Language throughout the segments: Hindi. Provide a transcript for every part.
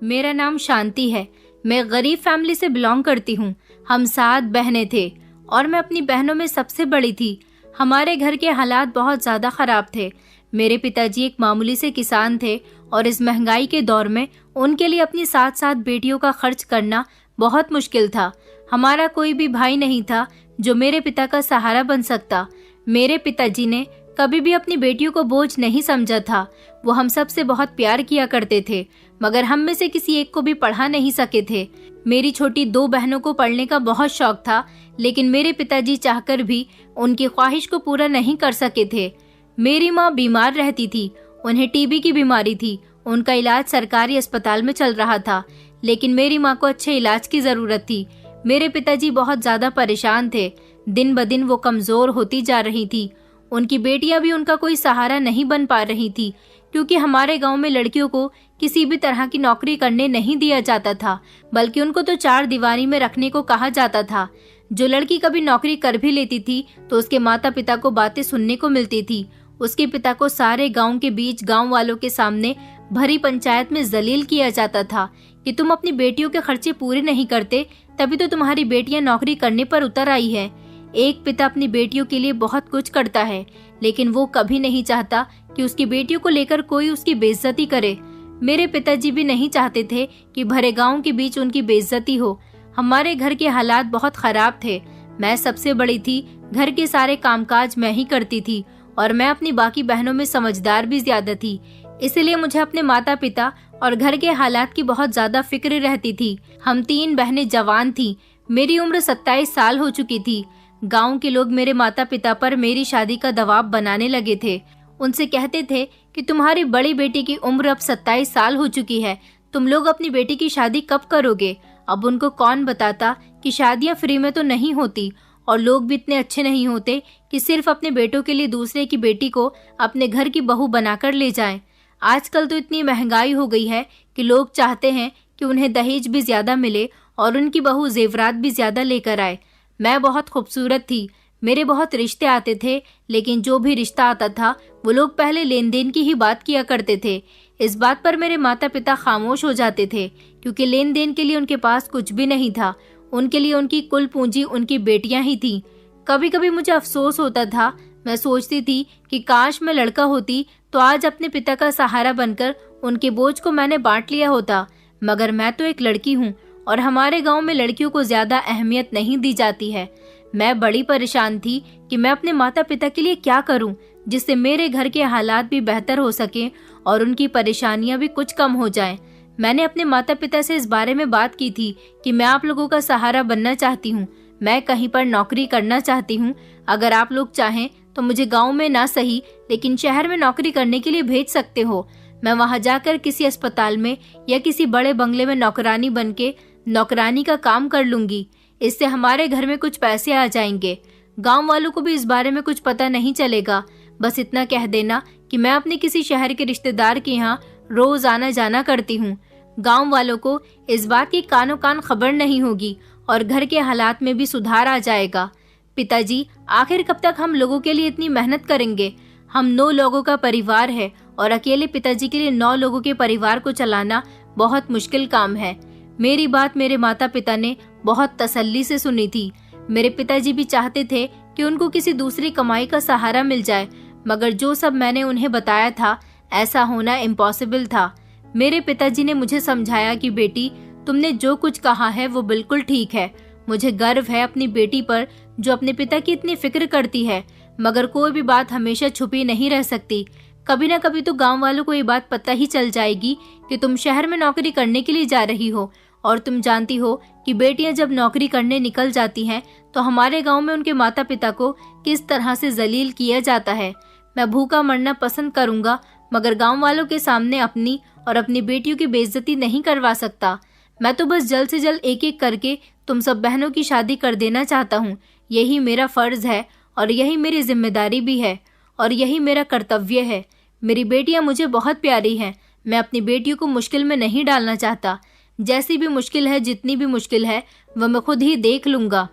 मेरा नाम शांति है। मैं गरीब फैमिली से बिलोंग करती हूँ। हम 7 बहनें थे और मैं अपनी बहनों में सबसे बड़ी थी। हमारे घर के हालात बहुत ज़्यादा ख़राब थे। मेरे पिताजी एक मामूली से किसान थे और इस महंगाई के दौर में उनके लिए अपनी 7 बेटियों का खर्च करना बहुत मुश्किल था। हमारा कोई भी भाई नहीं था जो मेरे पिता का सहारा बन सकता। मेरे पिताजी ने कभी भी अपनी बेटियों को बोझ नहीं समझा था। वो हम सब से बहुत प्यार किया करते थे, मगर हम में से किसी एक को भी पढ़ा नहीं सके थे। मेरी छोटी 2 बहनों को पढ़ने का बहुत शौक था, लेकिन मेरे पिताजी चाहकर भी उनकी ख्वाहिश को पूरा नहीं कर सके थे। मेरी माँ बीमार रहती थी। उन्हें टीबी की बीमारी थी। उनका इलाज सरकारी अस्पताल में चल रहा था, लेकिन मेरी माँ को अच्छे इलाज की जरूरत थी। मेरे पिताजी बहुत ज्यादा परेशान थे। दिन ब दिन वो कमजोर होती जा रही थी। उनकी बेटियां भी उनका कोई सहारा नहीं बन पा रही थी, क्योंकि हमारे गांव में लड़कियों को किसी भी तरह की नौकरी करने नहीं दिया जाता था, बल्कि उनको तो 4 दीवारी में रखने को कहा जाता था। जो लड़की कभी नौकरी कर भी लेती थी तो उसके माता पिता को बातें सुनने को मिलती थी। उसके पिता को सारे गांव के बीच गांव वालों के सामने भरी पंचायत में जलील किया जाता था कि तुम अपनी बेटियों के खर्चे पूरे नहीं करते, तभी तो तुम्हारी बेटियां नौकरी करने पर उतर आई है। एक पिता अपनी बेटियों के लिए बहुत कुछ करता है, लेकिन वो कभी नहीं चाहता कि उसकी बेटियों को लेकर कोई उसकी बेइज्जती करे। मेरे पिताजी भी नहीं चाहते थे कि भरे गांव के बीच उनकी बेइज्जती हो। हमारे घर के हालात बहुत खराब थे। मैं सबसे बड़ी थी। घर के सारे कामकाज मैं ही करती थी और मैं अपनी बाकी बहनों में समझदार भी ज्यादा थी। इसलिए मुझे अपने माता पिता और घर के हालात की बहुत ज्यादा फिक्र रहती थी। हम 3 बहनें जवान थीं। मेरी उम्र 27 साल हो चुकी थी। गांव के लोग मेरे माता पिता पर मेरी शादी का दबाव बनाने लगे थे। उनसे कहते थे कि तुम्हारी बड़ी बेटी की उम्र अब 27 साल हो चुकी है, तुम लोग अपनी बेटी की शादी कब करोगे। अब उनको कौन बताता कि शादियां फ्री में तो नहीं होती, और लोग भी इतने अच्छे नहीं होते कि सिर्फ अपने बेटों के लिए दूसरे की बेटी को अपने घर की बहू बनाकर ले जाएं। आजकल तो इतनी महंगाई हो गई है कि लोग चाहते हैं कि उन्हें दहेज भी ज्यादा मिले और उनकी बहू जेवरात भी ज्यादा लेकर आए। मैं बहुत खूबसूरत थी। मेरे बहुत रिश्ते आते थे, लेकिन जो भी रिश्ता आता था वो लोग पहले लेन देन की ही बात किया करते थे। इस बात पर मेरे माता पिता खामोश हो जाते थे, क्योंकि लेन देन के लिए उनके पास कुछ भी नहीं था। उनके लिए उनकी कुल पूंजी उनकी बेटियां ही थीं। कभी कभी मुझे अफसोस होता था। मैं सोचती थी कि काश मैं लड़का होती तो आज अपने पिता का सहारा बनकर उनके बोझ को मैंने बांट लिया होता, मगर मैं तो एक लड़की हूँ और हमारे गांव में लड़कियों को ज्यादा अहमियत नहीं दी जाती है। मैं बड़ी परेशान थी कि मैं अपने माता पिता के लिए क्या करूं, जिससे मेरे घर के हालात भी बेहतर हो सके और उनकी परेशानियां भी कुछ कम हो जाएं। मैंने अपने माता पिता से इस बारे में बात की थी कि मैं आप लोगों का सहारा बनना चाहती हूँ। मैं कहीं पर नौकरी करना चाहती हूँ। अगर आप लोग चाहें तो मुझे गाँव में ना सही, लेकिन शहर में नौकरी करने के लिए भेज सकते हो। मैं वहाँ जाकर किसी अस्पताल में या किसी बड़े बंगले में नौकरानी बन के नौकरानी का काम कर लूंगी। इससे हमारे घर में कुछ पैसे आ जाएंगे। गांव वालों को भी इस बारे में कुछ पता नहीं चलेगा। बस इतना कह देना कि मैं अपने किसी शहर के रिश्तेदार के यहाँ रोज आना जाना करती हूँ। गांव वालों को इस बात की कानों कान खबर नहीं होगी और घर के हालात में भी सुधार आ जाएगा। पिताजी, आखिर कब तक हम लोगों के लिए इतनी मेहनत करेंगे। हम 9 लोगों का परिवार है और अकेले पिताजी के लिए 9 लोगों के परिवार को चलाना बहुत मुश्किल काम है। मेरी बात मेरे माता पिता ने बहुत तसल्ली से सुनी थी। मेरे पिताजी भी चाहते थे कि उनको किसी दूसरी कमाई का सहारा मिल जाए, मगर जो सब मैंने उन्हें बताया था ऐसा होना इम्पॉसिबल था। मेरे पिताजी ने मुझे समझाया कि बेटी, तुमने जो कुछ कहा है वो बिल्कुल ठीक है। मुझे गर्व है अपनी बेटी पर जो अपने पिता की इतनी फिक्र करती है, मगर कोई भी बात हमेशा छुपी नहीं रह सकती। कभी न कभी तो गांव वालों को ये बात पता ही चल जाएगी कि तुम शहर में नौकरी करने के लिए जा रही हो, और तुम जानती हो कि बेटियां जब नौकरी करने निकल जाती हैं तो हमारे गांव में उनके माता पिता को किस तरह से जलील किया जाता है। मैं भूखा मरना पसंद करूंगा, मगर गांव वालों के सामने अपनी और अपनी बेटियों की बेइज्जती नहीं करवा सकता। मैं तो बस जल्द से जल्द एक एक करके तुम सब बहनों की शादी कर देना चाहता हूँ। यही मेरा फर्ज है और यही मेरी जिम्मेदारी भी है और यही मेरा कर्तव्य है। मेरी बेटियां मुझे बहुत प्यारी हैं। मैं अपनी बेटियों को मुश्किल में नहीं डालना चाहता। जैसी भी मुश्किल है, जितनी भी मुश्किल है, वह मैं खुद ही देख लूंगा।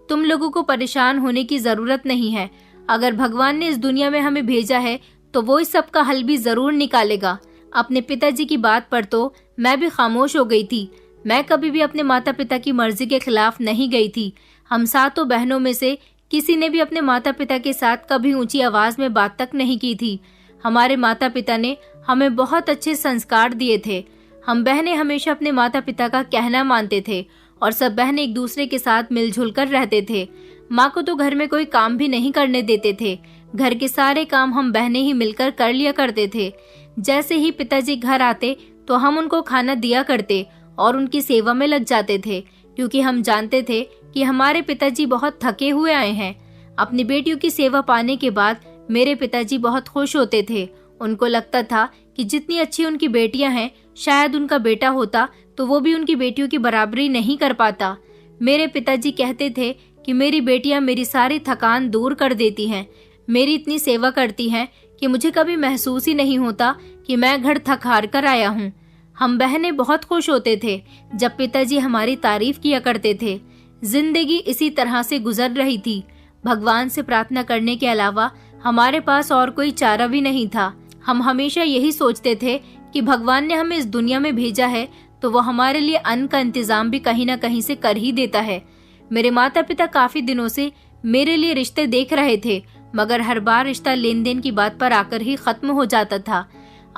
तुम लोगों को परेशान होने की जरूरत नहीं है। अगर भगवान ने इस दुनिया में हमें भेजा है तो वो इस सब का हल भी जरूर निकालेगा। अपने पिताजी की बात पर तो मैं भी खामोश हो गई थी। मैं कभी भी अपने माता पिता की मर्जी के खिलाफ नहीं गई थी। हम सातों बहनों में से किसी ने भी अपने माता पिता के साथ कभी ऊंची आवाज में बात तक नहीं की थी। हमारे माता पिता ने हमें बहुत अच्छे संस्कार दिए थे। हम बहनें हमेशा अपने माता पिता का कहना मानते थे और सब बहनें एक दूसरे के साथ मिलजुल कर रहते थे। माँ को तो घर में कोई काम भी नहीं करने देते थे। घर के सारे काम हम बहनें ही मिलकर कर लिया करते थे। जैसे ही पिताजी घर आते तो हम उनको खाना दिया करते और उनकी सेवा में लग जाते थे, क्योंकि हम जानते थे कि हमारे पिताजी बहुत थके हुए आए हैं। अपनी बेटियों की सेवा पाने के बाद मेरे पिताजी बहुत खुश होते थे। उनको लगता था कि जितनी अच्छी उनकी बेटियां हैं, शायद उनका बेटा होता तो वो भी उनकी बेटियों की बराबरी नहीं कर पाता। मेरे पिताजी कहते थे कि मेरी बेटियां मेरी सारी थकान दूर कर देती हैं, मेरी इतनी सेवा करती हैं कि मुझे कभी महसूस ही नहीं होता कि मैं घर थक हार कर आया हूँ। हम बहनें बहुत खुश होते थे जब पिताजी हमारी तारीफ किया करते थे। जिंदगी इसी तरह से गुजर रही थी। भगवान से प्रार्थना करने के अलावा हमारे पास और कोई चारा भी नहीं था। हम हमेशा यही सोचते थे कि भगवान ने हमें इस दुनिया में भेजा है तो वो हमारे लिए अन्न का इंतजाम भी कहीं ना कहीं से कर ही देता है। मेरे माता पिता काफी दिनों से मेरे लिए रिश्ते देख रहे थे, मगर हर बार रिश्ता लेन देन की बात पर आकर ही खत्म हो जाता था।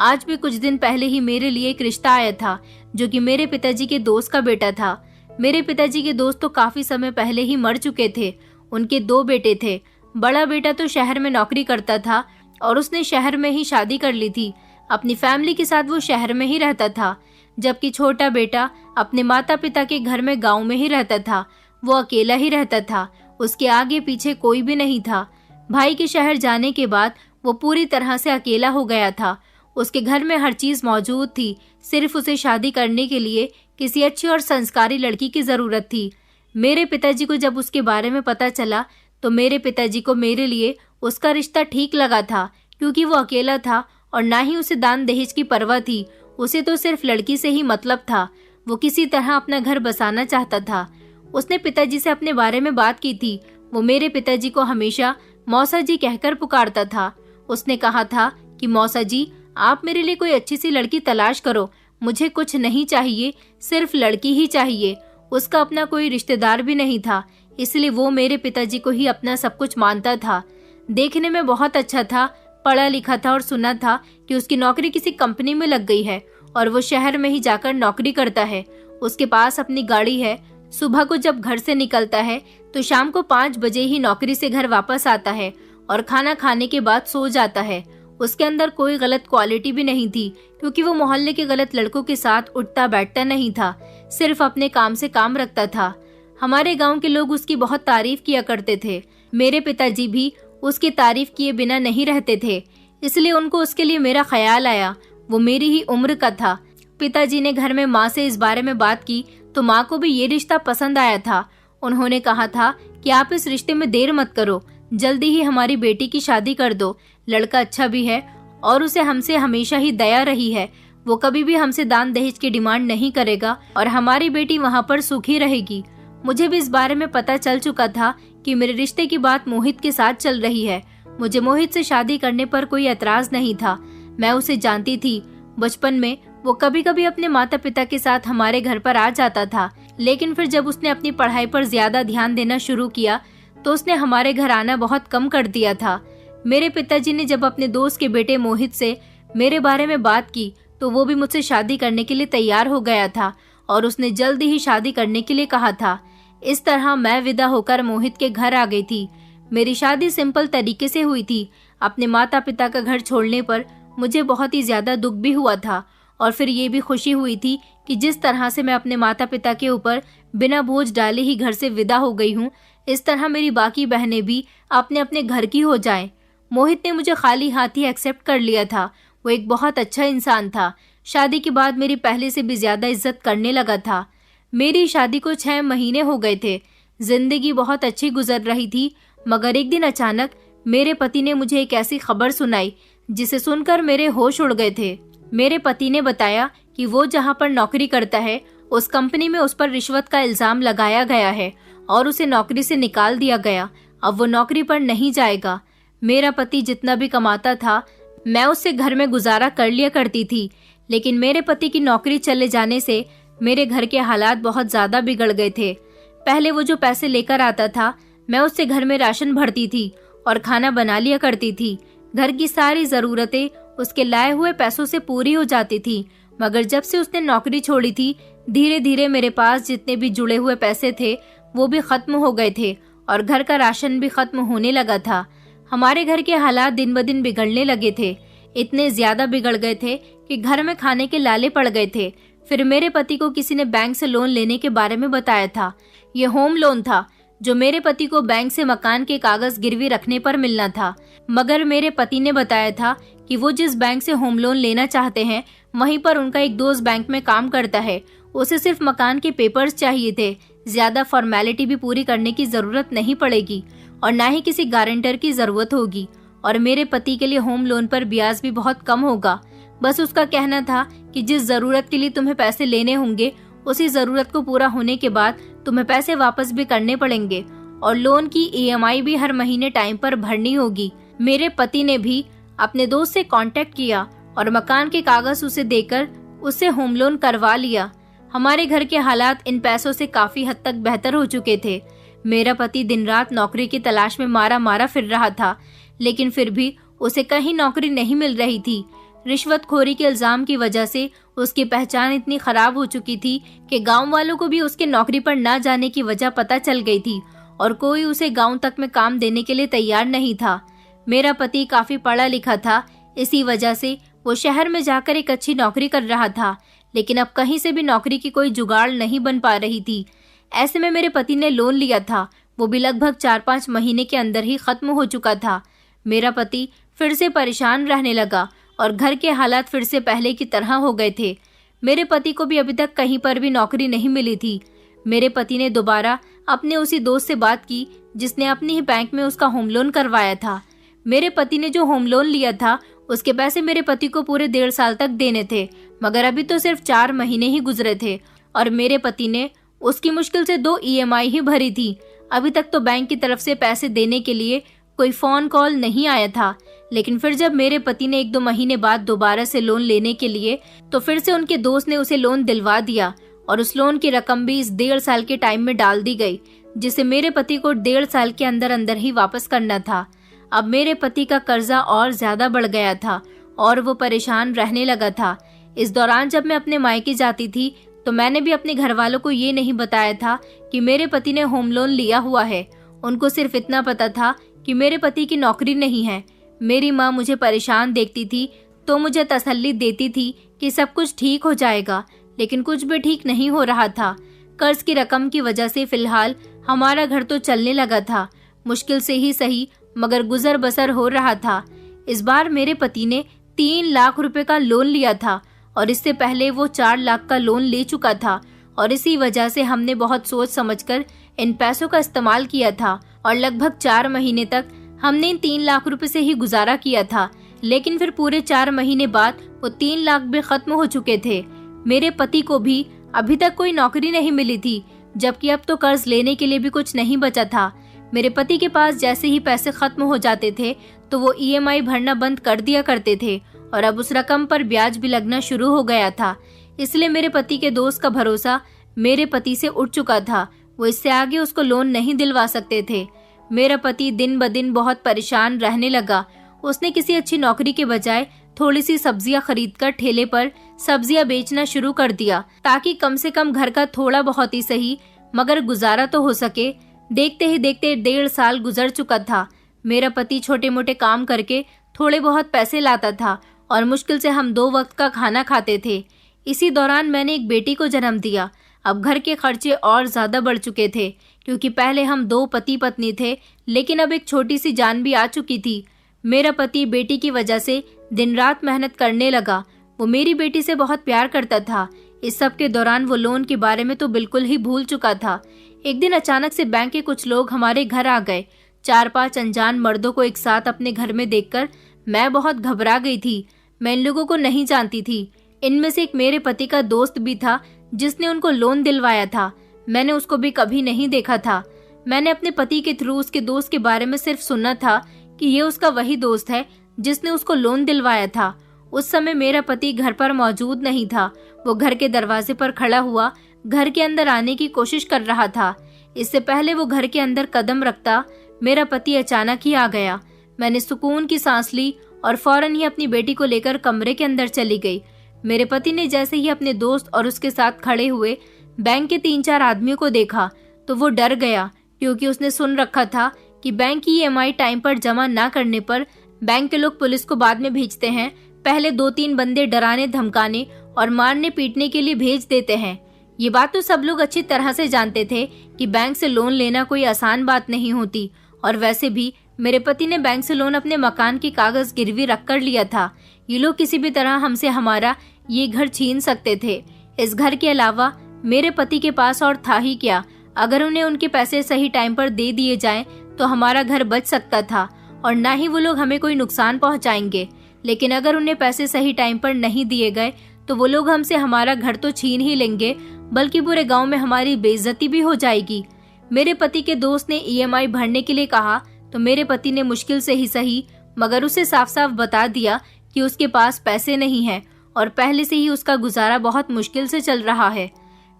आज भी कुछ दिन पहले ही मेरे लिए एक रिश्ता आया था, जो कि मेरे पिताजी के दोस्त का बेटा था। मेरे पिताजी के दोस्त तो काफी समय पहले ही मर चुके थे। उनके 2 बेटे थे। बड़ा बेटा तो शहर में नौकरी करता था और उसने शहर में ही शादी कर ली थी। अपनी फैमिली के साथ वो शहर में ही रहता था, जबकि छोटा बेटा अपने माता पिता के घर में गाँव में ही रहता था। वो अकेला ही रहता था, उसके आगे पीछे कोई भी नहीं था। भाई के शहर जाने के बाद वो पूरी तरह से अकेला हो गया था। उसके घर में हर चीज मौजूद थी, सिर्फ उसे शादी करने के लिए किसी अच्छी और संस्कारी लड़की की जरूरत थी। मेरे पिताजी को जब उसके बारे में पता चला तो मेरे पिताजी को मेरे लिए उसका रिश्ता ठीक लगा था, क्योंकि वो अकेला था और ना ही उसे दान दहेज की परवाह थी। उसे तो सिर्फ लड़की से ही मतलब था। वो किसी तरह अपना घर बसाना चाहता था। उसने पिताजी से अपने बारे में बात की थी। वो मेरे पिताजी को हमेशा मौसा जी कहकर पुकारता था। उसने कहा था कि मौसा जी, आप मेरे लिए कोई अच्छी सी लड़की तलाश करो। मुझे कुछ नहीं चाहिए, सिर्फ लड़की ही चाहिए। उसका अपना कोई रिश्तेदार भी नहीं था, इसलिए वो मेरे पिताजी को ही अपना सब कुछ मानता था। देखने में बहुत अच्छा था, पढ़ा लिखा था और सुना था कि उसकी नौकरी किसी कंपनी में लग गई है और वो शहर में ही जाकर नौकरी करता है। उसके पास अपनी गाड़ी है। सुबह को जब घर से निकलता है तो शाम को 5 बजे ही नौकरी से घर वापस आता है और खाना खाने के बाद सो जाता है। उसके अंदर कोई गलत क्वालिटी भी नहीं थी, क्योंकि वो मोहल्ले के गलत लड़कों के साथ उठता बैठता नहीं था, सिर्फ अपने काम से काम रखता था। हमारे गांव के लोग उसकी बहुत तारीफ किया करते थे। मेरे पिताजी भी उसकी तारीफ किए बिना नहीं रहते थे, इसलिए उनको उसके लिए मेरा ख्याल आया। वो मेरी ही उम्र का था। पिताजी ने घर में माँ से इस बारे में बात की तो माँ को भी ये रिश्ता पसंद आया था। उन्होंने कहा था कि आप इस रिश्ते में देर मत करो, जल्दी ही हमारी बेटी की शादी कर दो। लड़का अच्छा भी है और उसे हमसे हमेशा ही दया रही है। वो कभी भी हमसे दान दहेज की डिमांड नहीं करेगा और हमारी बेटी वहाँ पर सुखी रहेगी। मुझे भी इस बारे में पता चल चुका था कि मेरे रिश्ते की बात मोहित के साथ चल रही है। मुझे मोहित से शादी करने पर कोई एतराज नहीं था। मैं उसे जानती थी। बचपन में वो कभी कभी अपने माता पिता के साथ हमारे घर पर आ जाता था, लेकिन फिर जब उसने अपनी पढ़ाई पर ज्यादा ध्यान देना शुरू किया तो उसने हमारे घर आना बहुत कम कर दिया था। मेरे पिताजी ने जब अपने दोस्त के बेटे मोहित से मेरे बारे में बात की तो वो भी मुझसे शादी करने के लिए तैयार हो गया था और उसने जल्दी ही शादी करने के लिए कहा था। इस तरह मैं विदा होकर मोहित के घर आ गई थी। मेरी शादी सिंपल तरीके से हुई थी। अपने माता पिता का घर छोड़ने पर मुझे बहुत ही ज्यादा दुख भी हुआ था और फिर ये भी खुशी हुई थी कि जिस तरह से मैं अपने माता पिता के ऊपर बिना बोझ डाले ही घर से विदा हो गई हूँ, इस तरह मेरी बाकी बहनें भी अपने अपने घर की हो जाएं। मोहित ने मुझे खाली हाथ ही एक्सेप्ट कर लिया था। वो एक बहुत अच्छा इंसान था। शादी के बाद मेरी पहले से भी ज्यादा इज्जत करने लगा था। मेरी शादी को 6 महीने हो गए थे। जिंदगी बहुत अच्छी गुजर रही थी, मगर एक दिन अचानक मेरे पति ने मुझे एक ऐसी खबर सुनाई जिसे सुनकर मेरे होश उड़ गए थे। मेरे पति ने बताया कि वो जहाँ पर नौकरी करता है उस कंपनी में उस पर रिश्वत का इल्जाम लगाया गया है और उसे नौकरी से निकाल दिया गया। अब वो नौकरी पर नहीं जाएगा। मेरा पति जितना भी कमाता था मैं उससे घर में गुजारा कर लिया करती थी, लेकिन मेरे पति की नौकरी चले जाने से मेरे घर के हालात बहुत ज़्यादा बिगड़ गए थे। पहले वो जो पैसे लेकर आता था, मैं उससे घर में राशन भरती थी और खाना बना लिया करती थी। घर की सारी ज़रूरतें उसके लाए हुए पैसों से पूरी हो जाती थी। मगर जब से उसने नौकरी छोड़ी थी, धीरे धीरे मेरे पास जितने भी जुड़े हुए पैसे थे वो भी खत्म हो गए थे और घर का राशन भी खत्म होने लगा था। हमारे घर के हालात दिन ब दिन बिगड़ने लगे थे। इतने ज्यादा बिगड़ गए थे कि घर में खाने के लाले पड़ गए थे। फिर मेरे पति को किसी ने बैंक से लोन लेने के बारे में बताया था। ये होम लोन था जो मेरे पति को बैंक से मकान के कागज गिरवी रखने पर मिलना था। मगर मेरे पति ने बताया था कि वो जिस बैंक से होम लोन लेना चाहते हैं वहीं पर उनका एक दोस्त बैंक में काम करता है। उसे सिर्फ मकान के पेपर्स चाहिए थे, ज्यादा फॉर्मेलिटी भी पूरी करने की जरूरत नहीं पड़ेगी और ना ही किसी गारंटर की जरूरत होगी। और मेरे पति के लिए होम लोन पर ब्याज भी बहुत कम होगा। बस उसका कहना था कि जिस जरूरत के लिए तुम्हें पैसे लेने होंगे उसी जरूरत को पूरा होने के बाद तुम्हें पैसे वापस भी करने पड़ेंगे और लोन की EMI भी हर महीने टाइम पर भरनी होगी। मेरे पति ने भी अपने दोस्त से कांटेक्ट किया और मकान के कागज उसे देकर उससे होम लोन करवा लिया। हमारे घर के हालात इन पैसों से काफी हद तक बेहतर हो चुके थे। मेरा पति दिन रात नौकरी की तलाश में मारा मारा फिर रहा था, लेकिन फिर भी उसे कहीं नौकरी नहीं मिल रही थी। रिश्वतखोरी के इल्जाम की वजह से उसकी पहचान इतनी खराब हो चुकी थी कि गांव वालों को भी उसके नौकरी पर न जाने की वजह पता चल गई थी और कोई उसे गांव तक में काम देने के लिए तैयार नहीं था। मेरा पति काफी पढ़ा लिखा था, इसी वजह से वो शहर में जाकर एक अच्छी नौकरी कर रहा था, लेकिन अब कहीं से भी नौकरी की कोई जुगाड़ नहीं बन पा रही थी। ऐसे में मेरे पति ने लोन लिया था, वो भी लगभग 4-5 महीने के अंदर ही खत्म हो चुका था। मेरा पति फिर से परेशान रहने लगा और घर के हालात फिर से पहले की तरह हो गए थे। मेरे पति को भी अभी तक कहीं पर भी नौकरी नहीं मिली थी। मेरे पति ने दोबारा अपने उसी दोस्त से बात की जिसने अपनी ही बैंक में उसका होम लोन करवाया था। मेरे पति ने जो होम लोन लिया था उसके पैसे मेरे पति को पूरे 1.5 साल तक देने थे, मगर अभी तो सिर्फ 4 महीने ही गुजरे थे और मेरे पति ने उसकी मुश्किल से 2 EMI ही भरी थी। अभी तक तो बैंक की तरफ से पैसे देने के लिए कोई फोन कॉल नहीं आया था, लेकिन फिर जब मेरे पति ने 1-2 महीने बाद दोबारा से लोन लेने के लिए तो फिर से उनके दोस्त ने उसे लोन दिलवा दिया और उस लोन की रकम भी इस 1.5 साल के टाइम में डाल दी गई, जिसे मेरे पति को 1.5 साल के अंदर अंदर ही वापस करना था। अब मेरे पति का कर्जा और ज्यादा बढ़ गया था और वो परेशान रहने लगा था। इस दौरान जब मैं अपने मायके जाती थी तो मैंने भी अपने घर वालों को ये नहीं बताया था कि मेरे पति ने होम लोन लिया हुआ है। उनको सिर्फ इतना पता था कि मेरे पति की नौकरी नहीं है। मेरी माँ मुझे परेशान देखती थी तो मुझे तसल्ली देती थी कि सब कुछ ठीक हो जाएगा, लेकिन कुछ भी ठीक नहीं हो रहा था। कर्ज की रकम की वजह से फिलहाल हमारा घर तो चलने लगा था, मुश्किल से ही सही मगर गुजर बसर हो रहा था। इस बार मेरे पति ने 3 लाख रुपए का लोन लिया था और इससे पहले वो 4 लाख का लोन ले चुका था और इसी वजह से हमने बहुत सोच समझकर इन पैसों का इस्तेमाल किया था और लगभग 4 महीने तक हमने इन 3 लाख रुपए से ही गुजारा किया था। लेकिन फिर पूरे 4 महीने बाद वो 3 लाख भी खत्म हो चुके थे। मेरे पति को भी अभी तक कोई नौकरी नहीं मिली थी, जबकि अब तो कर्ज लेने के लिए भी कुछ नहीं बचा था। मेरे पति के पास जैसे ही पैसे खत्म हो जाते थे तो वो EMI भरना बंद कर दिया करते थे और अब उस रकम पर ब्याज भी लगना शुरू हो गया था। इसलिए मेरे पति के दोस्त का भरोसा मेरे पति से उठ चुका था। वो इससे आगे उसको लोन नहीं दिलवा सकते थे। मेरा पति दिन ब दिन बहुत परेशान रहने लगा। उसने किसी अच्छी नौकरी के बजाय थोड़ी सी सब्जियां खरीदकर ठेले पर सब्जियां बेचना शुरू कर दिया, ताकि कम से कम घर का थोड़ा बहुत ही सही मगर गुजारा तो हो सके। देखते ही देखते 1.5 साल गुजर चुका था। मेरा पति छोटे मोटे काम करके थोड़े बहुत पैसे लाता था और मुश्किल से हम 2 वक्त का खाना खाते थे। इसी दौरान मैंने एक बेटी को जन्म दिया। अब घर के खर्चे और ज्यादा बढ़ चुके थे, क्योंकि पहले हम 2 पति पत्नी थे, लेकिन अब एक छोटी सी जान भी आ चुकी थी। मेरा पति बेटी की वजह से दिन रात मेहनत करने लगा। वो मेरी बेटी से बहुत प्यार करता था। इस सब के दौरान वो लोन के बारे में तो बिल्कुल ही भूल चुका था। एक दिन अचानक से बैंक के कुछ लोग हमारे घर आ गए। 4-5 अनजान मर्दों को एक साथ अपने घर में देखकर मैं बहुत घबरा गई थी। मैं इन लोगों को नहीं जानती थी। इनमें से एक मेरे पति का दोस्त भी था जिसने उनको लोन दिलवाया था। मैंने उसको भी कभी नहीं देखा था। मैंने अपने पति के थ्रू उसके दोस्त के बारे में सिर्फ सुना था कि ये उसका वही दोस्त है जिसने उसको लोन दिलवाया था। उस समय मेरा पति घर पर मौजूद नहीं था। वो घर के दरवाजे पर खड़ा हुआ घर के अंदर आने की कोशिश कर रहा था। इससे पहले वो घर के अंदर कदम रखता, मेरा पति अचानक ही आ गया। मैंने सुकून की सांस ली और फौरन ही अपनी बेटी को लेकर कमरे के अंदर चली गई। मेरे पति ने जैसे ही अपने दोस्त और उसके साथ खड़े हुए बैंक के 3-4 आदमियों को देखा तो वो डर गया, क्योंकि उसने सुन रखा था कि बैंक की EMI टाइम पर जमा ना करने पर बैंक के लोग पुलिस को बाद में भेजते हैं। पहले 2-3 बंदे डराने धमकाने और मारने पीटने के लिए भेज देते हैं। ये बात तो सब लोग अच्छी तरह से जानते थे कि बैंक से लोन लेना कोई आसान बात नहीं होती, और वैसे भी मेरे पति ने बैंक से लोन अपने मकान के कागज गिरवी रख कर लिया था। ये लोग किसी भी तरह हमसे हमारा ये घर छीन सकते थे। इस घर के अलावा मेरे पति के पास और था ही क्या। अगर उन्हें उनके पैसे सही टाइम पर दे दिए जाएं तो हमारा घर बच सकता था और ना ही वो लोग हमें कोई नुकसान पहुंचाएंगे। लेकिन अगर उन्हें पैसे सही टाइम पर नहीं दिए गए तो वो लोग हमसे हमारा घर तो छीन ही लेंगे, बल्कि पूरे गांव में हमारी बेइज्जती भी हो जाएगी। मेरे पति के दोस्त ने EMI भरने के लिए कहा तो मेरे पति ने मुश्किल से ही सही मगर उसे साफ साफ बता दिया कि उसके पास पैसे नहीं हैं और पहले से ही उसका गुजारा बहुत मुश्किल से चल रहा है।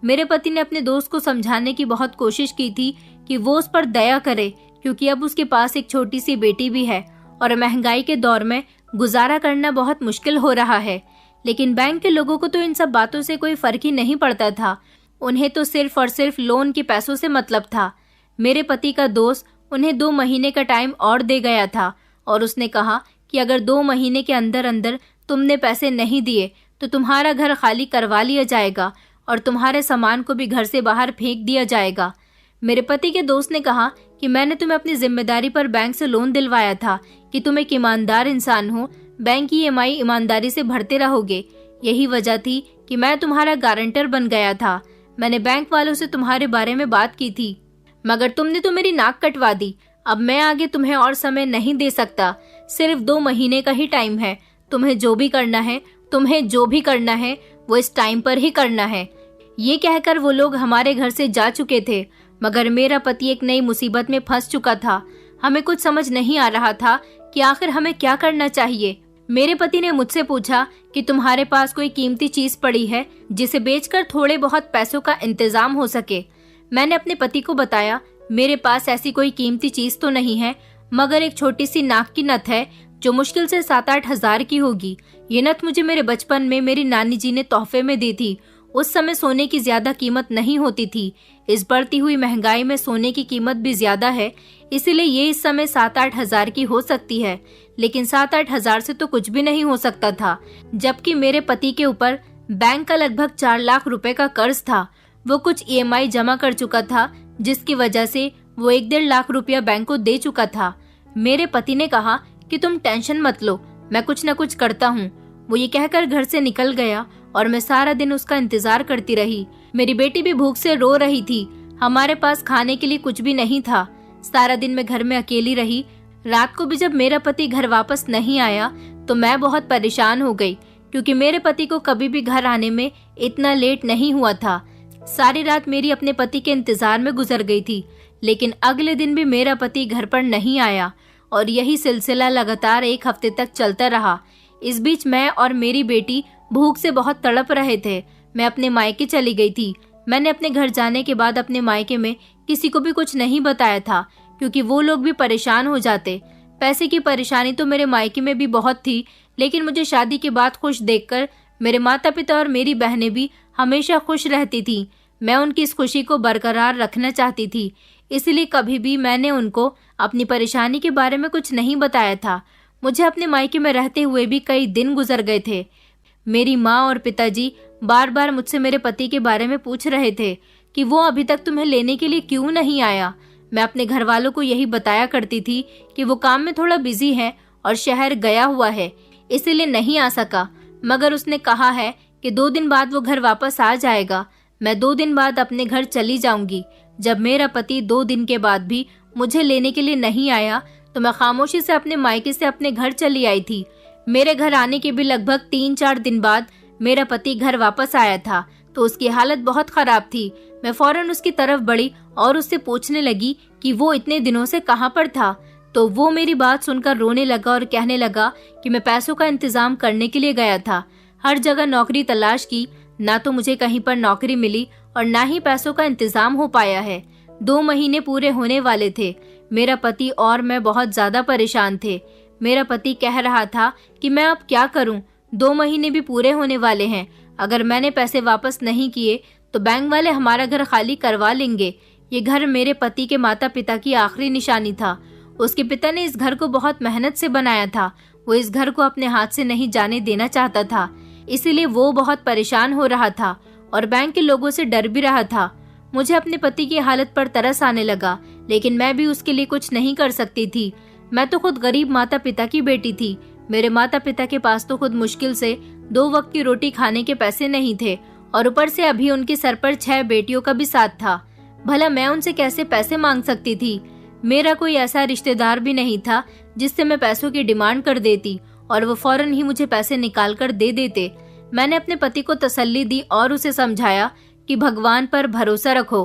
मेरे पति ने अपने दोस्त को समझाने की बहुत कोशिश की थी कि वो उस पर दया करे, क्योंकि अब उसके पास एक छोटी सी बेटी भी है और महंगाई के दौर में गुजारा करना बहुत मुश्किल हो रहा है। लेकिन बैंक के लोगों को तो इन सब बातों से कोई फर्क ही नहीं पड़ता था। उन्हें तो सिर्फ और सिर्फ लोन के पैसों से मतलब था। मेरे पति का दोस्त उन्हें 2 महीने का टाइम और दे गया था और उसने कहा कि अगर 2 महीने के अंदर अंदर तुमने पैसे नहीं दिए तो तुम्हारा घर खाली करवा लिया जाएगा और तुम्हारे सामान को भी घर से बाहर फेंक दिया जाएगा। मेरे पति के दोस्त ने कहा कि मैंने तुम्हें अपनी जिम्मेदारी पर बैंक से लोन दिलवाया था कि तुम एक ईमानदार इंसान हो, बैंक की EMI ईमानदारी से भरते रहोगे। यही वजह थी कि मैं तुम्हारा गारंटर बन गया था। मैंने बैंक वालों से तुम्हारे बारे में बात की थी, मगर तुमने तो मेरी नाक कटवा दी। अब मैं आगे तुम्हें और समय नहीं दे सकता। सिर्फ 2 महीने का ही टाइम है। तुम्हें जो भी करना है वो इस टाइम पर ही करना है। ये कहकर वो लोग हमारे घर से जा चुके थे, मगर मेरा पति एक नई मुसीबत में फंस चुका था। हमें कुछ समझ नहीं आ रहा था कि आखिर हमें क्या करना चाहिए। मेरे पति ने मुझसे पूछा कि तुम्हारे पास कोई कीमती चीज पड़ी है जिसे बेचकर थोड़े बहुत पैसों का इंतजाम हो सके। मैंने अपने पति को बताया, मेरे पास ऐसी कोई कीमती चीज तो नहीं है, मगर एक छोटी सी नाक की नथ है जो मुश्किल से 7-8 हजार की होगी। ये नथ मुझे मेरे बचपन में मेरी नानी जी ने तोहफे में दी थी। उस समय सोने की ज्यादा कीमत नहीं होती थी। इस बढ़ती हुई महंगाई में सोने की कीमत भी ज्यादा है, इसीलिए ये इस समय 7-8 हजार की हो सकती है। लेकिन 7-8 हजार से तो कुछ भी नहीं हो सकता था, जबकि मेरे पति के ऊपर बैंक का लगभग 4 लाख रुपए का कर्ज था। वो कुछ EMI जमा कर चुका था, जिसकी वजह से वो 1-1.5 लाख रुपया बैंक को दे चुका था। मेरे पति ने कहा कि तुम टेंशन मत लो, मैं कुछ न कुछ करता हूँ। वो ये कहकर घर से निकल गया और मैं सारा दिन उसका इंतजार करती रही। मेरी बेटी भी भूख से रो रही थी। हमारे पास खाने के लिए कुछ भी नहीं था। सारा दिन मैं घर में अकेली रही। रात को भी जब मेरा पति घर वापस नहीं आया तो मैं बहुत परेशान हो गई, क्योंकि मेरे पति को कभी भी घर आने में इतना लेट नहीं हुआ था। सारी रात मेरी अपने पति के इंतजार में गुजर गई थी, लेकिन अगले दिन भी मेरा पति घर पर नहीं आया और यही सिलसिला लगातार 1 हफ्ते तक चलता रहा। इस बीच मैं और मेरी बेटी भूख से बहुत तड़प रहे थे। मैं अपने मायके चली गई थी। मैंने अपने घर जाने के बाद अपने मायके में किसी को भी कुछ नहीं बताया था, क्योंकि वो लोग भी परेशान हो जाते। पैसे की परेशानी तो मेरे मायके में भी बहुत थी, लेकिन मुझे शादी के बाद खुश देखकर मेरे माता पिता और मेरी बहनें भी हमेशा खुश रहती थी। मैं उनकी इस खुशी को बरकरार रखना चाहती थी, इसलिए कभी भी मैंने उनको अपनी परेशानी के बारे में कुछ नहीं बताया था। मुझे अपने मायके में रहते हुए भी कई दिन गुजर गए थे। मेरी माँ और पिताजी बार बार मुझसे मेरे पति के बारे में पूछ रहे थे कि वो अभी तक तुम्हें लेने के लिए क्यों नहीं आया। मैं अपने घर वालों को यही बताया करती थी कि वो काम में थोड़ा बिजी है और शहर गया हुआ है, इसीलिए नहीं आ सका। मगर उसने कहा है कि 2 दिन बाद वो घर वापस आ जाएगा। मैं 2 दिन बाद अपने घर चली जाऊंगी। जब मेरा पति 2 दिन के बाद भी मुझे लेने के लिए नहीं आया तो मैं खामोशी से अपने मायके से अपने घर चली आई थी। मेरे घर आने के भी लगभग 3-4 दिन बाद मेरा पति घर वापस आया था तो उसकी हालत बहुत खराब थी। मैं फौरन उसकी तरफ बढ़ी और उससे पूछने लगी कि वो इतने दिनों से कहाँ पर था। तो वो मेरी बात सुनकर रोने लगा और कहने लगा कि मैं पैसों का इंतजाम करने के लिए गया था। हर जगह नौकरी तलाश की, ना तो मुझे कहीं पर नौकरी मिली और ना ही पैसों का इंतजाम हो पाया है। 2 महीने पूरे होने वाले थे। मेरा पति और मैं बहुत ज्यादा परेशान थे। मेरा पति कह रहा था कि मैं अब क्या करूं, 2 महीने भी पूरे होने वाले हैं। अगर मैंने पैसे वापस नहीं किए तो बैंक वाले हमारा घर खाली करवा लेंगे। ये घर मेरे पति के माता पिता की आखिरी निशानी था। उसके पिता ने इस घर को बहुत मेहनत से बनाया था। वो इस घर को अपने हाथ से नहीं जाने देना चाहता था, इसीलिए वो बहुत परेशान हो रहा था और बैंक के लोगों से डर भी रहा था। मुझे अपने पति की हालत पर तरस आने लगा, लेकिन मैं भी उसके लिए कुछ नहीं कर सकती थी। मैं तो खुद गरीब माता पिता की बेटी थी। मेरे माता पिता के पास तो खुद मुश्किल से 2 वक्त की रोटी खाने के पैसे नहीं थे और ऊपर से अभी उनके सर पर 6 बेटियों का भी साथ था। भला मैं उनसे कैसे पैसे मांग सकती थी। मेरा कोई ऐसा रिश्तेदार भी नहीं था जिससे मैं पैसों की डिमांड कर देती और वो फौरन ही मुझे पैसे निकाल कर दे देते। मैंने अपने पति को तसल्ली दी और उसे समझाया कि भगवान पर भरोसा रखो,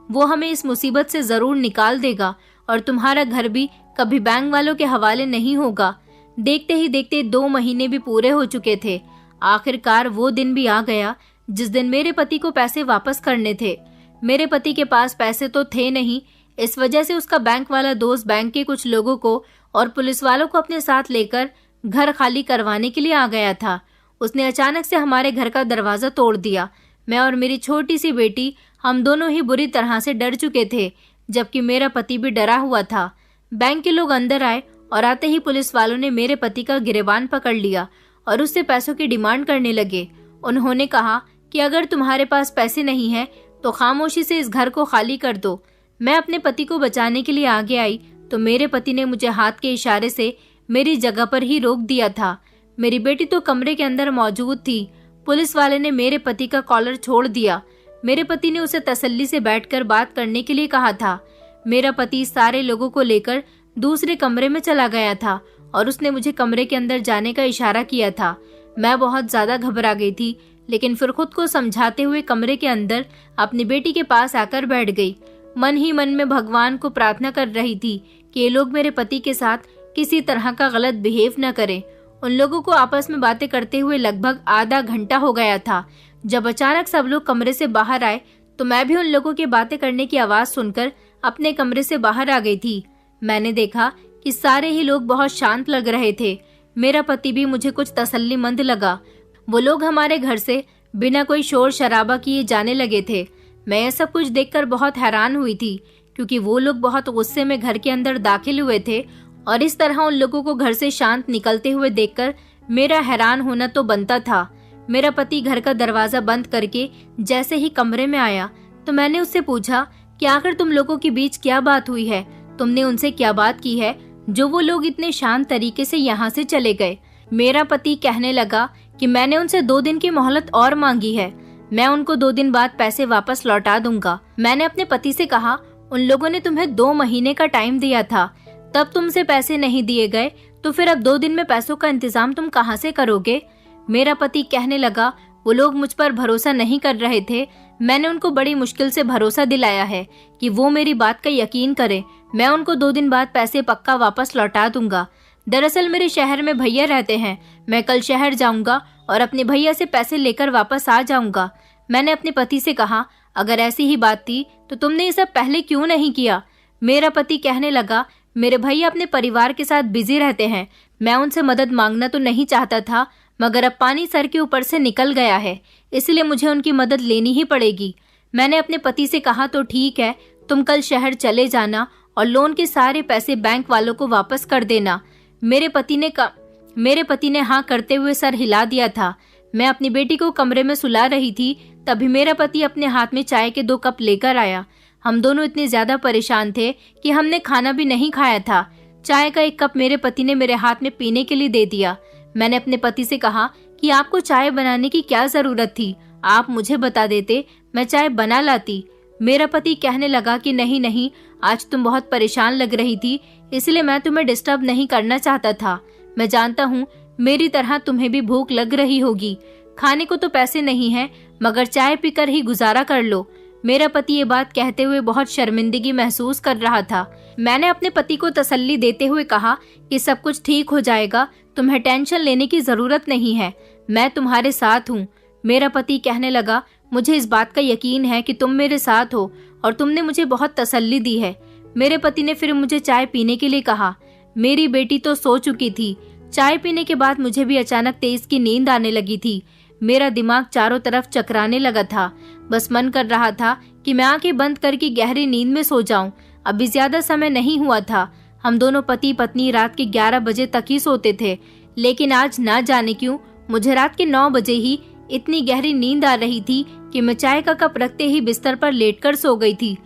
वो हमें इस मुसीबत से जरूर निकाल देगा और तुम्हारा घर भी कभी बैंक वालों के हवाले नहीं होगा। देखते ही देखते 2 महीने भी पूरे हो चुके थे। आखिरकार वो दिन भी आ गया जिस दिन मेरे पति को पैसे वापस करने थे। मेरे पति के पास पैसे तो थे नहीं, इस वजह से उसका बैंक वाला दोस्त बैंक के कुछ लोगों को और पुलिस वालों को अपने साथ लेकर घर खाली करवाने के लिए आ गया था। उसने अचानक से हमारे घर का दरवाजा तोड़ दिया। मैं और मेरी छोटी सी बेटी, हम दोनों ही बुरी तरह से डर चुके थे, जबकि मेरा पति भी डरा हुआ था। बैंक के लोग अंदर आए और आते ही पुलिस वालों ने मेरे पति का गिरबान पकड़ लिया और उससे पैसों की डिमांड करने लगे। उन्होंने कहा कि अगर तुम्हारे पास पैसे नहीं हैं तो खामोशी से इस घर को खाली कर दो। मैं अपने पति को बचाने के लिए आगे आई तो मेरे पति ने मुझे हाथ के इशारे से मेरी जगह पर ही रोक दिया था। मेरी बेटी तो कमरे के अंदर मौजूद थी। पुलिस वाले ने मेरे पति का कॉलर छोड़ दिया। मेरे पति ने उसे तसल्ली से बैठकर बात करने के लिए कहा था। मेरा पति सारे लोगों को लेकर दूसरे कमरे में चला गया था और उसने मुझे कमरे के अंदर जाने का इशारा किया था। मैं बहुत ज्यादा घबरा गई थी, लेकिन फिर खुद को समझाते हुए कमरे के अंदर अपनी बेटी के पास आकर बैठ गई। मन ही मन में भगवान को प्रार्थना कर रही थी कि ये लोग मेरे पति के साथ किसी तरह का गलत बिहेव न करें। उन लोगों को आपस में बातें करते हुए लगभग आधा घंटा हो गया था। जब अचानक सब लोग कमरे से बाहर आए तो मैं भी उन लोगों की बातें करने की आवाज सुनकर अपने कमरे से बाहर आ गई थी। मैंने देखा कि सारे ही लोग बहुत शांत लग रहे थे। मेरा पति भी मुझे कुछ तसल्लीमंद लगा। वो लोग हमारे घर से बिना कोई शोर शराबा किए जाने लगे थे। मैं यह सब कुछ देखकर बहुत हैरान हुई थी, क्योंकि वो लोग बहुत गुस्से में घर के अंदर दाखिल हुए थे और इस तरह उन लोगों को घर से शांत निकलते हुए देखकर मेरा हैरान होना तो बनता था। मेरा पति घर का दरवाजा बंद करके जैसे ही कमरे में आया तो मैंने उससे पूछा कि आखिर तुम लोगों के बीच क्या बात हुई है, तुमने उनसे क्या बात की है जो वो लोग इतने शांत तरीके से यहाँ से चले गए। मेरा पति कहने लगा कि मैंने उनसे 2 दिन की मोहलत और मांगी है, मैं उनको 2 दिन बाद पैसे वापस लौटा दूंगा। मैंने अपने पति से कहा, उन लोगों ने तुम्हें 2 महीने का टाइम दिया था, तब तुमसे पैसे नहीं दिए गए तो फिर अब 2 दिन में पैसों का इंतजाम तुम कहाँ से करोगे। मेरा पति कहने लगा, वो लोग मुझ पर भरोसा नहीं कर रहे थे, मैंने उनको बड़ी मुश्किल से भरोसा दिलाया है कि वो मेरी बात का यकीन करें। मैं उनको 2 दिन बाद पैसे पक्का वापस लौटा दूंगा। दरअसल मेरे शहर में भैया रहते हैं, मैं कल शहर जाऊंगा और अपने भैया से पैसे लेकर वापस आ जाऊंगा। मैंने अपने पति से कहा, अगर ऐसी ही बात थी तो तुमने ये सब पहले क्यों नहीं किया। मेरा पति कहने लगा, मेरे भैया अपने परिवार के साथ बिजी रहते हैं, मैं उनसे मदद मांगना तो नहीं चाहता था, मगर अब पानी सर के ऊपर से निकल गया है, इसलिए मुझे उनकी मदद लेनी ही पड़ेगी। मैंने अपने पति से कहा, तो ठीक है, तुम कल शहर चले जाना और लोन के सारे पैसे बैंक वालों को वापस कर देना। मेरे पति ने हाँ करते हुए सर हिला दिया था। मैं अपनी बेटी को कमरे में सुला रही थी, तभी मेरा पति अपने हाथ में चाय के 2 कप लेकर आया। हम दोनों इतने ज्यादा परेशान थे कि हमने खाना भी नहीं खाया था। चाय का 1 कप मेरे पति ने मेरे हाथ में पीने के लिए दे दिया। मैंने अपने पति से कहा कि आपको चाय बनाने की क्या जरूरत थी, आप मुझे बता देते, मैं चाय बना लाती। मेरा पति कहने लगा कि नहीं नहीं, आज तुम बहुत परेशान लग रही थी, इसलिए मैं तुम्हें डिस्टर्ब नहीं करना चाहता था। मैं जानता हूँ मेरी तरह तुम्हें भी भूख लग रही होगी, खाने को तो पैसे नहीं हैं, मगर चाय पीकर ही गुजारा कर लो। मेरा पति ये बात कहते हुए बहुत शर्मिंदगी महसूस कर रहा था। मैंने अपने पति को तसल्ली देते हुए कहा कि सब कुछ ठीक हो जाएगा, तुम्हें टेंशन लेने की जरूरत नहीं है, मैं तुम्हारे साथ हूँ। मेरा पति कहने लगा, मुझे इस बात का यकीन है कि तुम मेरे साथ हो और तुमने मुझे बहुत तसल्ली दी है। मेरे पति ने फिर मुझे चाय पीने के लिए कहा। मेरी बेटी तो सो चुकी थी। चाय पीने के बाद मुझे भी अचानक तेज की नींद आने लगी थी। मेरा दिमाग चारों तरफ चकराने लगा था। बस मन कर रहा था कि मैं आंखें बंद करके गहरी नींद में सो जाऊं। अभी ज्यादा समय नहीं हुआ था। हम दोनों पति पत्नी रात के 11 बजे तक ही सोते थे, लेकिन आज ना जाने क्यों मुझे रात के 9 बजे ही इतनी गहरी नींद आ रही थी कि मैं चाय का कप रखते ही बिस्तर पर लेटकर सो गई थी।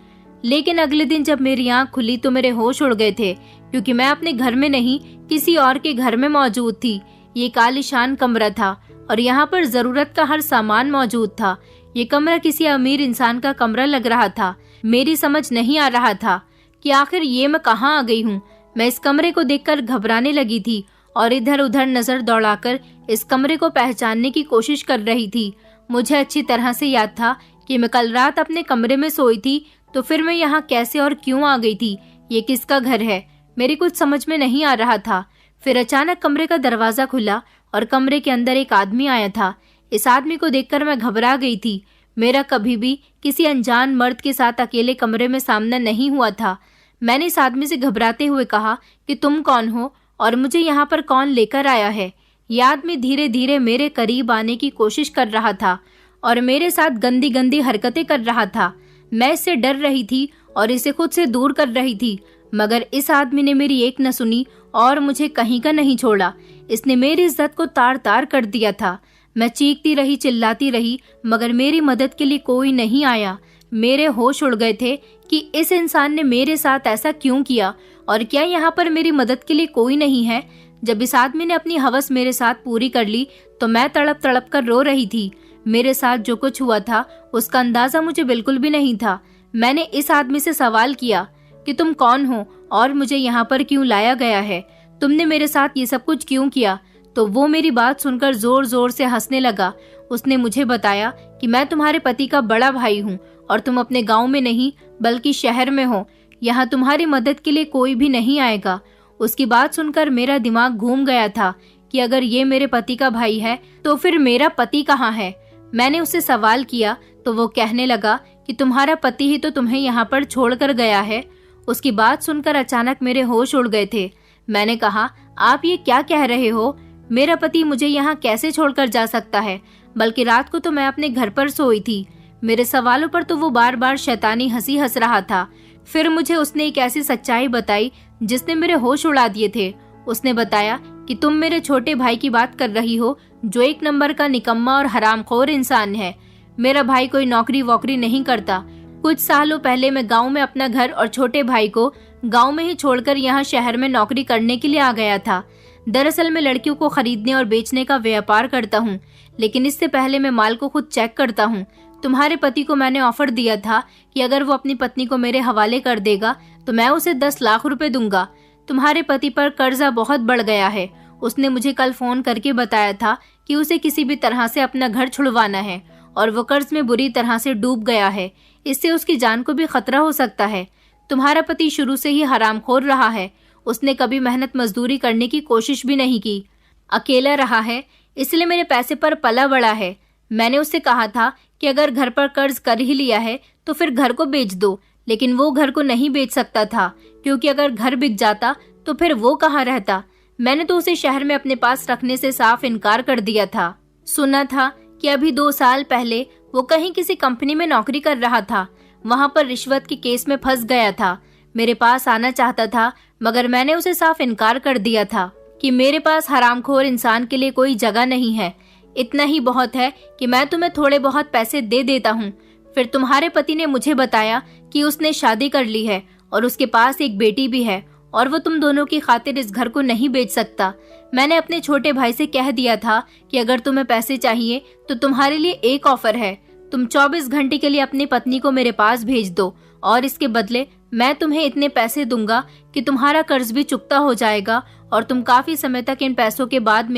लेकिन अगले दिन जब मेरी आंख खुली तो मेरे होश उड़ गए थे, क्योंकि मैं अपने घर में नहीं किसी और के घर में मौजूद थी। ये कालीशान कमरा था और यहाँ पर जरूरत का हर सामान मौजूद था। ये कमरा किसी अमीर इंसान का कमरा लग रहा था। मेरी समझ नहीं आ रहा था कि आखिर ये मैं कहाँ आ गई हूँ। मैं इस कमरे को देखकर घबराने लगी थी और इधर उधर नजर दौड़ाकर इस कमरे को पहचानने की कोशिश कर रही थी। मुझे अच्छी तरह से याद था कि मैं कल रात अपने कमरे में सोई थी, तो फिर मैं यहाँ कैसे और क्यों आ गई थी? ये किसका घर है? मेरी कुछ समझ में नहीं आ रहा था। फिर अचानक कमरे का दरवाजा खुला और कमरे के अंदर एक आदमी आया था। इस आदमी को देखकर मैं घबरा गई थी। मेरा कभी भी किसी अनजान मर्द के साथ अकेले कमरे में सामना नहीं हुआ था। मैंने इस आदमी से घबराते हुए कहा कि तुम कौन हो और मुझे यहाँ पर कौन लेकर आया है? यह आदमी धीरे धीरे मेरे करीब आने की कोशिश कर रहा था और मेरे साथ गंदी गंदी हरकतें कर रहा था। मैं इससे डर रही थी और इसे खुद से दूर कर रही थी, मगर इस आदमी ने मेरी एक न सुनी और मुझे कहीं का नहीं छोड़ा। इसने मेरी इज्जत को तार तार कर दिया था। मैं चीखती रही, चिल्लाती रही, मगर मेरी मदद के लिए कोई नहीं आया। मेरे होश उड़ गए थे कि इस इंसान ने मेरे साथ ऐसा क्यों किया और क्या यहाँ पर मेरी मदद के लिए कोई नहीं है। जब इस आदमी ने अपनी हवस मेरे साथ पूरी कर ली तो मैं तड़प तड़प कर रो रही थी। मेरे साथ जो कुछ हुआ था उसका अंदाजा मुझे बिल्कुल भी नहीं था। मैंने इस आदमी से सवाल किया कि तुम कौन हो और मुझे यहाँ पर क्यों लाया गया है? तुमने मेरे साथ ये सब कुछ क्यों किया? तो वो मेरी बात सुनकर जोर जोर से हंसने लगा। उसने मुझे बताया कि मैं तुम्हारे पति का बड़ा भाई हूँ और तुम अपने गांव में नहीं बल्कि शहर में हो। यहाँ तुम्हारी मदद के लिए कोई भी नहीं आएगा। उसकी बात सुनकर मेरा दिमाग घूम गया था कि अगर ये मेरे पति का भाई है तो फिर मेरा पति कहाँ है? मैंने उससे सवाल किया तो वो कहने लगा कि तुम्हारा पति ही तो तुम्हें यहाँ पर छोड़कर गया है। उसकी बात सुनकर अचानक मेरे होश उड़ गए थे। मैंने कहा, आप ये क्या कह रहे हो? मेरा पति मुझे यहाँ कैसे छोड़कर जा सकता है? बल्कि रात को तो मैं अपने घर पर सोई थी। मेरे सवालों पर तो वो बार बार शैतानी हंसी हंस रहा था। फिर मुझे उसने एक ऐसी सच्चाई बताई जिसने मेरे होश उड़ा दिए थे। उसने बताया कि तुम मेरे छोटे भाई की बात कर रही हो, जो एक नंबर का निकम्मा और हरामखोर इंसान है। मेरा भाई कोई नौकरी वोकरी नहीं करता। कुछ सालों पहले मैं गांव में अपना घर और छोटे भाई को गांव में ही छोड़कर यहाँ शहर में नौकरी करने के लिए आ गया था। दरअसल मैं लड़कियों को खरीदने और बेचने का व्यापार करता हूँ, लेकिन इससे पहले मैं माल को खुद चेक करता हूँ। तुम्हारे पति को मैंने ऑफर दिया था कि अगर वो अपनी पत्नी को मेरे हवाले कर देगा तो मैं उसे 10 लाख रुपए दूंगा। तुम्हारे पति पर कर्जा बहुत बढ़ गया है। उसने मुझे कल फोन करके बताया था कि उसे किसी भी तरह से अपना घर छुड़वाना है और वो कर्ज में बुरी तरह से डूब गया है। इससे उसकी जान को भी खतरा हो सकता है। तुम्हारा पति शुरू से ही हरामखोर रहा है। उसने कभी मेहनत मजदूरी करने की कोशिश भी नहीं की। अकेला रहा है, इसलिए मेरे पैसे पर पला बड़ा है। मैंने उससे कहा था कि अगर घर पर कर्ज कर ही लिया है तो फिर घर को बेच दो, लेकिन वो घर को नहीं बेच सकता था, क्योंकि अगर घर बिक जाता तो फिर वो कहाँ रहता। मैंने तो उसे शहर में अपने पास रखने से साफ इनकार कर दिया था। सुना था कि अभी 2 साल पहले वो कहीं किसी कंपनी में नौकरी कर रहा था। वहां पर रिश्वत के केस में फंस गया था। मेरे पास आना चाहता था, मगर मैंने उसे साफ इनकार कर दिया था कि मेरे पास हरामखोर इंसान के लिए कोई जगह नहीं है। इतना ही बहुत है कि मैं तुम्हें थोड़े बहुत पैसे दे देता हूँ। फिर तुम्हारे पति ने मुझे बताया कि उसने शादी कर ली है और उसके पास एक बेटी भी है और वो तुम दोनों की खातिर इस घर को नहीं बेच सकता। मैंने अपने छोटे भाई से कह दिया था कि अगर तुम्हें पैसे चाहिए तो तुम्हारे लिए एक ऑफर है। तुम 24 घंटे के लिए अपनी पत्नी को मेरे पास भेज दो और इसके बदले मैं तुम्हें इतने पैसे दूंगा कि तुम्हारा कर्ज भी चुकता हो जाएगा और तुम काफी समय तक इन पैसों को बाद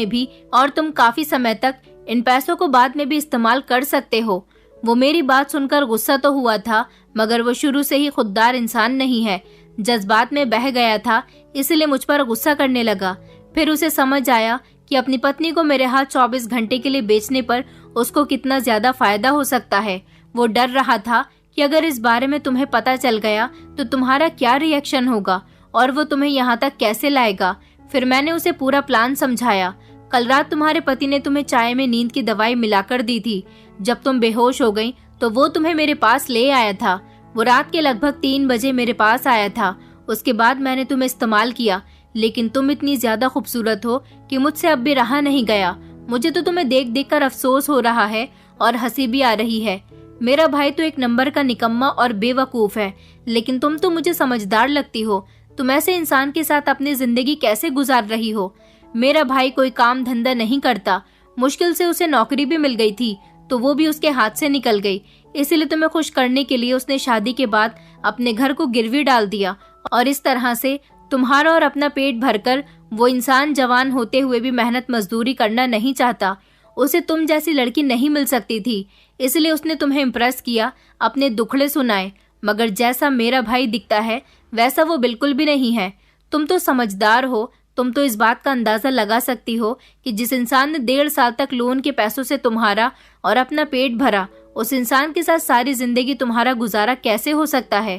में भी इस्तेमाल कर सकते हो। वो मेरी बात सुनकर गुस्सा तो हुआ था, मगर वो शुरू से ही खुददार इंसान नहीं है। जज्बात में बह गया था, इसलिए मुझ पर गुस्सा करने लगा। फिर उसे समझ आया कि अपनी पत्नी को मेरे हाथ 24 घंटे के लिए बेचने पर उसको कितना ज्यादा फायदा हो सकता है। वो डर रहा था कि अगर इस बारे में तुम्हें पता चल गया तो तुम्हारा क्या रिएक्शन होगा और वो तुम्हें यहाँ तक कैसे लाएगा। फिर मैंने उसे पूरा प्लान समझाया। कल रात तुम्हारे पति ने तुम्हें चाय में नींद की दवाई मिलाकर दी थी। जब तुम बेहोश हो गई तो वो तुम्हें मेरे पास ले आया था। वो रात के लगभग 3 बजे मेरे पास आया था। उसके बाद मैंने तुम्हें इस्तेमाल किया, लेकिन तुम इतनी ज्यादा खूबसूरत हो कि मुझसे अब भी रहा नहीं गया। मुझे तो तुम्हें देख देख कर अफसोस हो रहा है और हंसी भी आ रही है। मेरा भाई तो एक नंबर का निकम्मा और बेवकूफ है, लेकिन तुम तो मुझे समझदार लगती हो। तुम ऐसे इंसान के साथ अपनी जिंदगी कैसे गुजार रही हो? मेरा भाई कोई काम धंधा नहीं करता। मुश्किल से उसे नौकरी भी मिल गई थी, तो वो भी उसके हाथ से निकल गई। इसीलिए तुम्हें खुश करने के लिए उसने शादी के बाद अपने घर को गिरवी डाल दिया और इस तरह से तुम्हारा और अपना पेट भरकर वो इंसान जवान होते हुए भी मेहनत मजदूरी करना नहीं चाहता। उसे तुम जैसी लड़की नहीं मिल सकती थी, इसलिए उसने तुम्हें इम्प्रेस किया, अपने दुखड़े सुनाए। मगर जैसा मेरा भाई दिखता है वैसा वो बिल्कुल भी नहीं है। तुम तो समझदार हो, तुम तो इस बात का अंदाजा लगा सकती हो कि जिस इंसान ने 1.5 साल तक लोन के पैसों से तुम्हारा और अपना पेट भरा, उस इंसान के साथ सारी जिंदगी तुम्हारा गुजारा कैसे हो सकता है।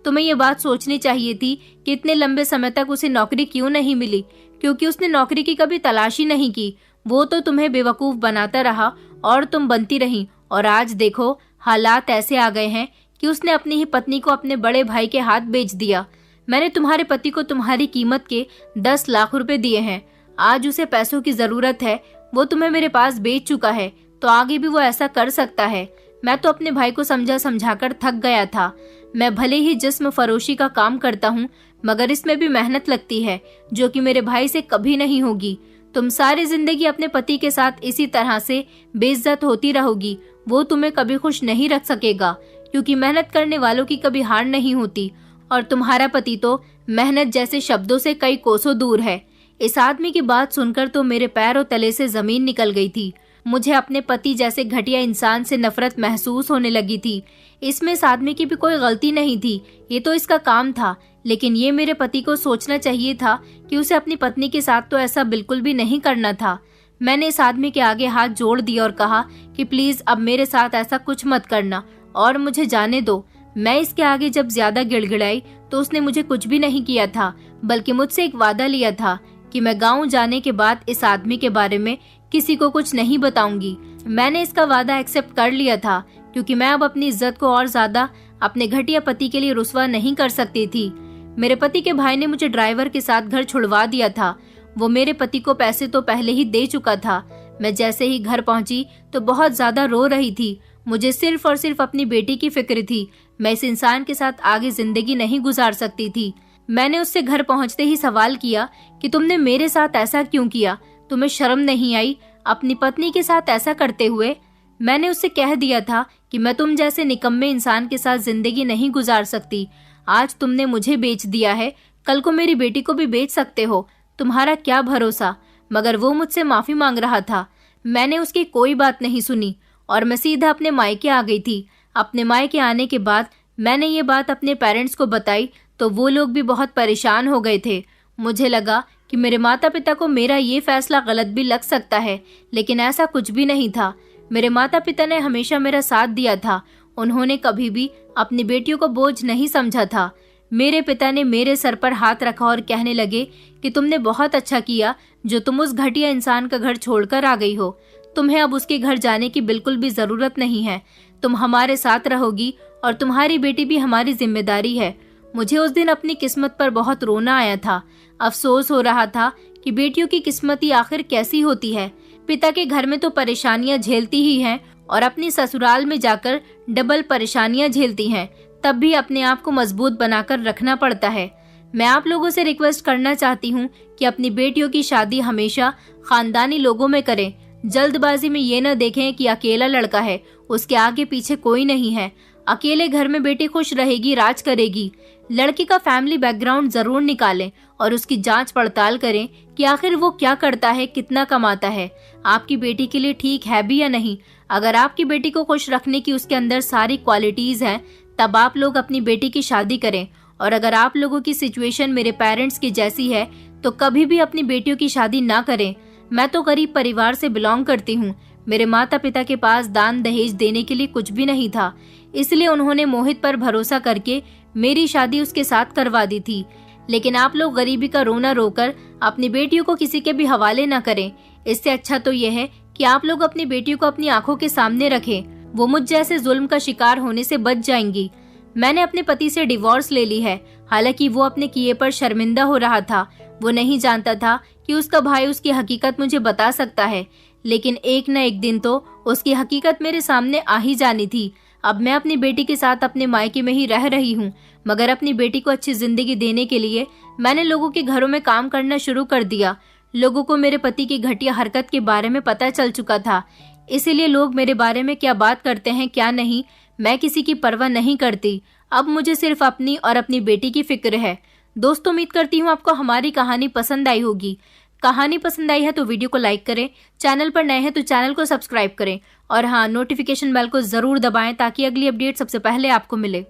तुम्हें ये बात सोचनी चाहिए थी कि इतने लंबे समय तक उसे नौकरी क्यों नहीं मिली, क्योंकि उसने नौकरी की कभी तलाश ही नहीं की। वो तो तुम्हें बेवकूफ बनाता रहा और तुम बनती रही, और आज देखो हालात ऐसे आ गए हैं कि उसने अपनी ही पत्नी को अपने बड़े भाई के हाथ बेच दिया। मैंने तुम्हारे पति को तुम्हारी कीमत के 10 लाख रुपए दिए हैं। आज उसे पैसों की जरूरत है, वो तुम्हें मेरे पास बेच चुका है, तो आगे भी वो ऐसा कर सकता है। मैं तो अपने भाई को समझा समझाकर थक गया था। मैं भले ही जिस्म फरोशी का काम करता हूँ, मगर इसमें भी मेहनत लगती है, जो कि मेरे भाई से कभी नहीं होगी। तुम सारी जिंदगी अपने पति के साथ इसी तरह से बेइज्जत होती रहोगी। वो तुम्हें कभी खुश नहीं रख सकेगा, क्योंकि मेहनत करने वालों की कभी हार नहीं होती, और तुम्हारा पति तो मेहनत जैसे शब्दों से कई कोसों दूर है। इस आदमी की बात सुनकर तो मेरे पैरों तले से जमीन निकल गई थी। मुझे अपने पति जैसे घटिया इंसान से नफरत महसूस होने लगी थी। इसमें इस आदमी की भी कोई गलती नहीं थी, ये तो इसका काम था। लेकिन ये मेरे पति को सोचना चाहिए था कि उसे अपनी पत्नी के साथ तो ऐसा बिल्कुल भी नहीं करना था। मैंने इस आदमी के आगे हाथ जोड़ दिया और कहा कि प्लीज अब मेरे साथ ऐसा कुछ मत करना और मुझे जाने दो। मैं इसके आगे जब ज्यादा गिड़गिड़ाई तो उसने मुझे कुछ भी नहीं किया था, बल्कि मुझसे एक वादा लिया था कि मैं गाँव जाने के बाद इस आदमी के बारे में किसी को कुछ नहीं बताऊंगी। मैंने इसका वादा एक्सेप्ट कर लिया था, क्योंकि मैं अब अपनी इज्जत को और ज्यादा अपने घटिया पति के लिए रुस्वा नहीं कर सकती थी। मेरे पति के भाई ने मुझे ड्राइवर के साथ घर छुड़वा दिया था। वो मेरे पति को पैसे तो पहले ही दे चुका था। मैं जैसे ही घर पहुंची तो बहुत ज्यादा रो रही थी। मुझे सिर्फ और सिर्फ अपनी बेटी की फिक्र थी। मैं इस इंसान के साथ आगे जिंदगी नहीं गुजार सकती थी। मैंने उससे घर पहुंचते ही सवाल किया कि तुमने मेरे साथ ऐसा क्यों किया? तुम्हें शर्म नहीं आई अपनी पत्नी के साथ ऐसा करते हुए? मैंने उससे कह दिया था कि मैं तुम जैसे निकम्मे इंसान के साथ जिंदगी नहीं गुजार सकती। आज तुमने मुझे बेच दिया है, कल को मेरी बेटी को भी बेच सकते हो। तुम्हारा क्या भरोसा? मगर वो मुझसे माफी मांग रहा था। मैंने उसकी कोई बात नहीं सुनी और मैं सीधा अपने मायके आ गई थी। अपने मायके आने के बाद मैंने ये बात अपने पेरेंट्स को बताई तो वो लोग भी बहुत परेशान हो गए थे। मुझे लगा कि मेरे माता पिता को मेरा ये फैसला गलत भी लग सकता है, लेकिन ऐसा कुछ भी नहीं था। मेरे माता पिता ने हमेशा मेरा साथ दिया था। उन्होंने कभी भी अपनी बेटियों को बोझ नहीं समझा था। मेरे पिता ने मेरे सर पर हाथ रखा और कहने लगे कि तुमने बहुत अच्छा किया जो तुम उस घटिया इंसान का घर छोड़कर आ गई हो। तुम्हें अब उसके घर जाने की बिल्कुल भी जरूरत नहीं है। तुम हमारे साथ रहोगी और तुम्हारी बेटी भी हमारी जिम्मेदारी है। मुझे उस दिन अपनी किस्मत पर बहुत रोना आया था। अफसोस हो रहा था कि बेटियों की किस्मत ही आखिर कैसी होती है। पिता के घर में तो परेशानियां झेलती ही हैं और अपनी ससुराल में जाकर डबल परेशानियां झेलती हैं। तब भी अपने आप को मजबूत बनाकर रखना पड़ता है। मैं आप लोगों से रिक्वेस्ट करना चाहती हूँ कि अपनी बेटियों की शादी हमेशा खानदानी लोगों में करें। जल्दबाजी में ये न देखें कि अकेला लड़का है, उसके आगे पीछे कोई नहीं है। अकेले घर में बेटी खुश रहेगी, राज करेगी। लड़की का फैमिली बैकग्राउंड जरूर निकालें और उसकी जांच पड़ताल करें कि आखिर वो क्या करता है, कितना कमाता है, आपकी बेटी के लिए ठीक है भी या नहीं। अगर आपकी बेटी को खुश रखने की उसके अंदर सारी क्वालिटीज हैं, तब आप लोग अपनी बेटी की शादी करें। और अगर आप लोगों की सिचुएशन मेरे पेरेंट्स की जैसी है तो कभी भी अपनी बेटियों की शादी ना करें। मैं तो गरीब परिवार से बिलोंग करती हूँ। मेरे माता पिता के पास दान दहेज देने के लिए कुछ भी नहीं था, इसलिए उन्होंने मोहित पर भरोसा करके मेरी शादी उसके साथ करवा दी थी। लेकिन आप लोग गरीबी का रोना रोकर अपनी बेटियों को किसी के भी हवाले न करें। इससे अच्छा तो यह है कि आप लोग अपनी बेटियों को अपनी आंखों के सामने रखें। वो मुझ जैसे जुल्म का शिकार होने से बच जाएंगी। मैंने अपने पति से डिवोर्स ले ली है। हालांकि वो अपने किए पर शर्मिंदा हो रहा था। वो नहीं जानता था कि उसका भाई उसकी हकीकत मुझे बता सकता है, लेकिन एक न एक दिन तो उसकी हकीकत मेरे सामने आ ही जानी थी। अब मैं अपनी बेटी के साथ अपने मायके में ही रह रही हूँ, मगर अपनी बेटी को अच्छी जिंदगी देने के लिए मैंने लोगों के घरों में काम करना शुरू कर दिया। लोगों को मेरे पति की घटिया हरकत के बारे में पता चल चुका था, इसीलिए लोग मेरे बारे में क्या बात करते हैं क्या नहीं, मैं किसी की परवाह नहीं करती। अब मुझे सिर्फ अपनी और अपनी बेटी की फिक्र है। दोस्तों, उम्मीद करती हूँ आपको हमारी कहानी पसंद आई होगी। कहानी पसंद आई है तो वीडियो को लाइक करें, चैनल पर नए हैं तो चैनल को सब्सक्राइब करें और हाँ, नोटिफिकेशन बेल को जरूर दबाएं ताकि अगली अपडेट सबसे पहले आपको मिले।